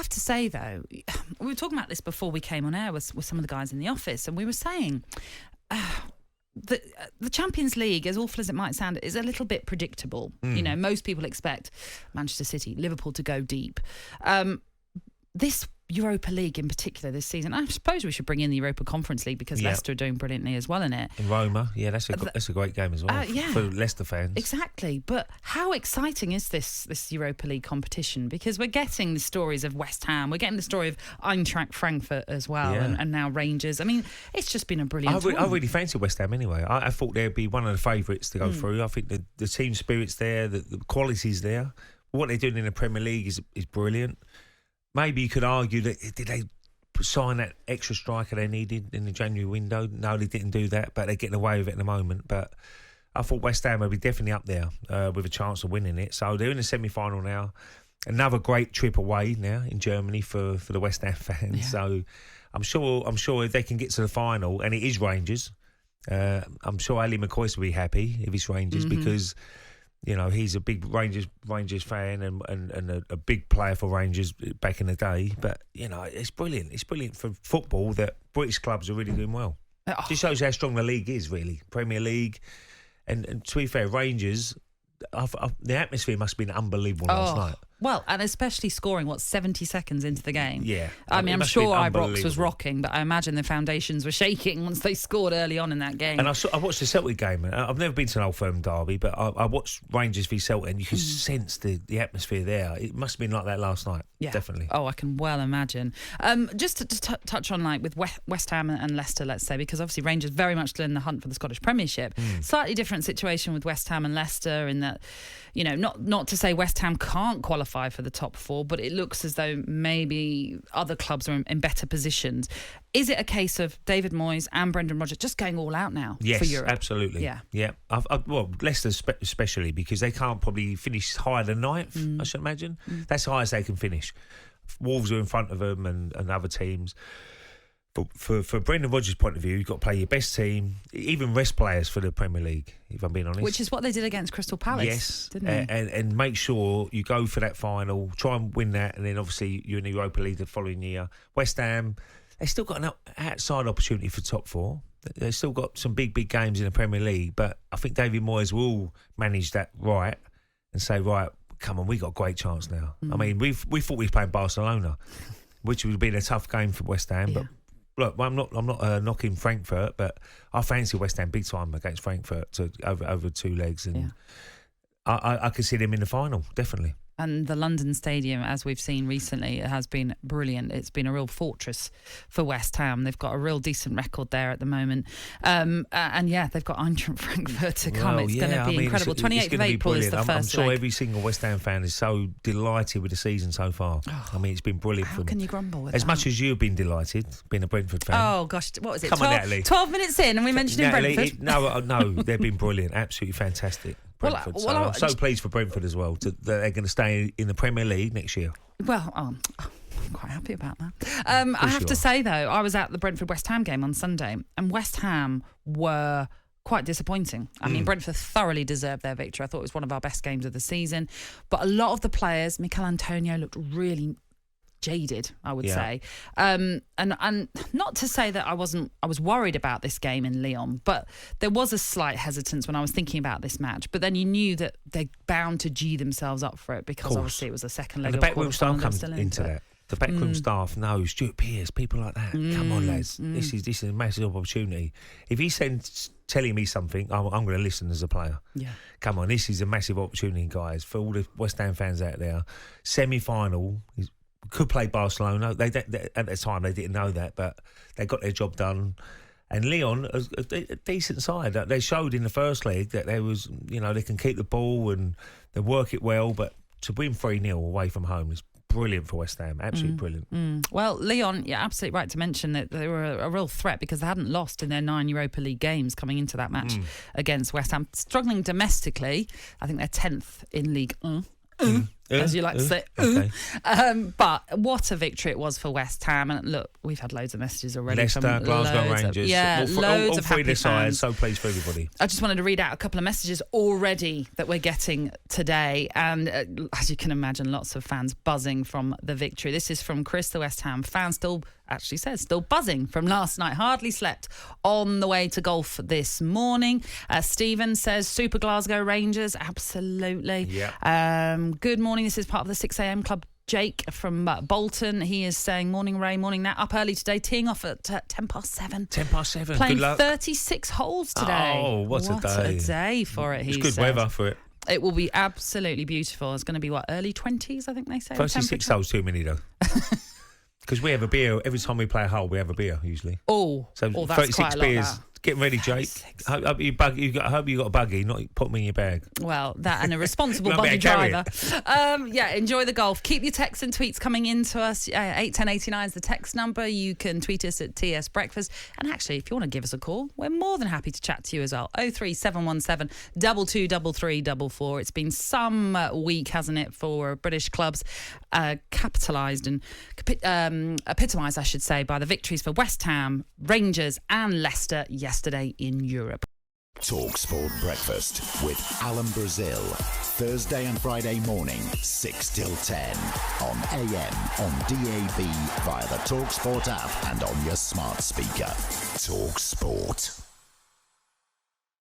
have to say, though, we were talking about this before we came on air with some of the guys in the office, and we were saying the Champions League, as awful as it might sound, is a little bit predictable. You know, most people expect Manchester City, Liverpool to go deep. This Europa League in particular this season, I suppose we should bring in the Europa Conference League because Leicester are doing brilliantly as well in it. In Roma, that's a great game as well for Leicester fans. Exactly. But how exciting is this Europa League competition? Because we're getting the stories of West Ham, we're getting the story of Eintracht Frankfurt as well, and now Rangers. I mean, it's just been a brilliant I really fancy West Ham anyway. I thought they'd be one of the favourites to go through. I think the team spirit's there, the quality's there. What they're doing in the Premier League is brilliant. Maybe you could argue that did they sign that extra striker they needed in the January window? No, they didn't do that, but they're getting away with it at the moment. But I thought West Ham would be definitely up there with a chance of winning it. So they're in the semi-final now. Another great trip away now in Germany for the West Ham fans. Yeah. So I'm sure if they can get to the final, and it is Rangers, I'm sure Ali McCoy will be happy if it's Rangers because, you know, he's a big Rangers fan and a big player for Rangers back in the day. But, you know, it's brilliant. It's brilliant for football that British clubs are really doing well. It just shows how strong the league is, really. Premier League. And to be fair, Rangers, the atmosphere must have been unbelievable last night. Well, and especially scoring, 70 seconds into the game? Yeah. I mean, I'm sure Ibrox was rocking, but I imagine the foundations were shaking once they scored early on in that game. And I watched the Celtic game. I've never been to an Old Firm derby, but I watched Rangers v Celtic, and you could sense the atmosphere there. It must have been like that last night, definitely. Oh, I can well imagine. Just to touch on, like, with West Ham and Leicester, let's say, because obviously Rangers very much still in the hunt for the Scottish Premiership. Slightly different situation with West Ham and Leicester in that, you know, not to say West Ham can't qualify for the top four, but it looks as though maybe other clubs are in better positions. Is it a case of David Moyes and Brendan Rodgers just going all out now for Europe? Yes, absolutely. Yeah. Well, Leicester especially, because they can't probably finish higher than ninth, I should imagine. That's the highest they can finish. Wolves are in front of them and other teams. But for Brendan Rodgers' point of view, you've got to play your best team, even rest players for the Premier League, if I'm being honest. Which is what they did against Crystal Palace, didn't they? And make sure you go for that final, try and win that, and then obviously you're in the Europa League the following year. West Ham, they've still got an outside opportunity for top four. They've still got some big games in the Premier League, but I think David Moyes will manage that right and say, right, come on, we got a great chance now. I mean, we thought we was playing Barcelona, which would have been a tough game for West Ham, but look, I'm not knocking Frankfurt, but I fancy West Ham big time against Frankfurt over two legs, and I could see them in the final, definitely. And the London Stadium, as we've seen recently, it has been brilliant. It's been a real fortress for West Ham. They've got a real decent record there at the moment. And they've got Eintracht Frankfurt to come. It's going to be incredible. 28th of April is the first I'm sure leg. Every single West Ham fan is so delighted with the season so far. I mean, it's been brilliant for them. How can you grumble with as that? much as you've been delighted, being a Brentford fan. Oh, gosh. What was it? Come on, Natalie. 12 minutes in and we mentioned Natalie, Brentford. No, they've been brilliant. Absolutely fantastic. Brentford. I'm so pleased for Brentford as well that they're going to stay in the Premier League next year. Well, I'm quite happy about that. I have to say, though, I was at the Brentford-West Ham game on Sunday, and West Ham were quite disappointing. I mean, Brentford thoroughly deserved their victory. I thought it was one of our best games of the season. But a lot of the players, Mikel Antonio looked really jaded, I would say. And not to say that I was worried about this game in Lyon, but there was a slight hesitance when I was thinking about this match. But then you knew that they're bound to G themselves up for it because obviously it was a second leg. And the backroom staff comes into that. The backroom staff know Stuart Pearce, people like that. Come on, lads, this is a massive opportunity. If he's telling me something, I'm going to listen as a player. Yeah, come on, this is a massive opportunity, guys, for all the West Ham fans out there. Semi-final. Could play Barcelona. They at the time they didn't know that, but they got their job done. And Lyon, a decent side. They showed in the first leg that they can keep the ball and they work it well. But to win 3-0 away from home is brilliant for West Ham. Absolutely brilliant. Well, Lyon, you're absolutely right to mention that they were a real threat because they hadn't lost in their 9 Europa League games coming into that match against West Ham. Struggling domestically, I think they're 10th in League 1. as you like to say. Okay. But what a victory it was for West Ham. And look, we've had loads of messages already. Leicester, from Glasgow loads Rangers. Loads all of three happy their sides. fans. So pleased for everybody. I just wanted to read out a couple of messages already that we're getting today. And as you can imagine, lots of fans buzzing from the victory. This is from Chris, the West Ham fan, still buzzing from last night. Hardly slept on the way to golf this morning. Stephen says, Super Glasgow Rangers. Absolutely. Yeah. Good morning. This is part of the 6 a.m. club. Jake from Bolton, he is saying, morning Ray, morning Nat, up early today, teeing off at 7:10. 7:10. Playing Good luck. 36 holes today. Oh, what a day. What a day for it, he It's good says. weather for it. It will be absolutely beautiful. It's going to be, early 20s, I think they say. 36 holes too many, though. Because we have a beer. Every time we play a hole, we have a beer, usually. Oh, so that's 36 quite a lot, beers. that. Getting ready, Jake. I hope you got a buggy, not put me in your bag. Well, that and a responsible You buggy better carry driver. Enjoy the golf. Keep your texts and tweets coming into us. 81089 is the text number. You can tweet us at TS Breakfast. And actually, if you want to give us a call, we're more than happy to chat to you as well. 03717 223344. It's been some week, hasn't it, for British clubs, capitalised and epitomised, I should say, by the victories for West Ham, Rangers and Leicester yesterday in Europe. talkSPORT Breakfast with Alan Brazil. Thursday and Friday morning, 6 till 10. On AM, on DAB, via the talkSPORT app and on your smart speaker. talkSPORT.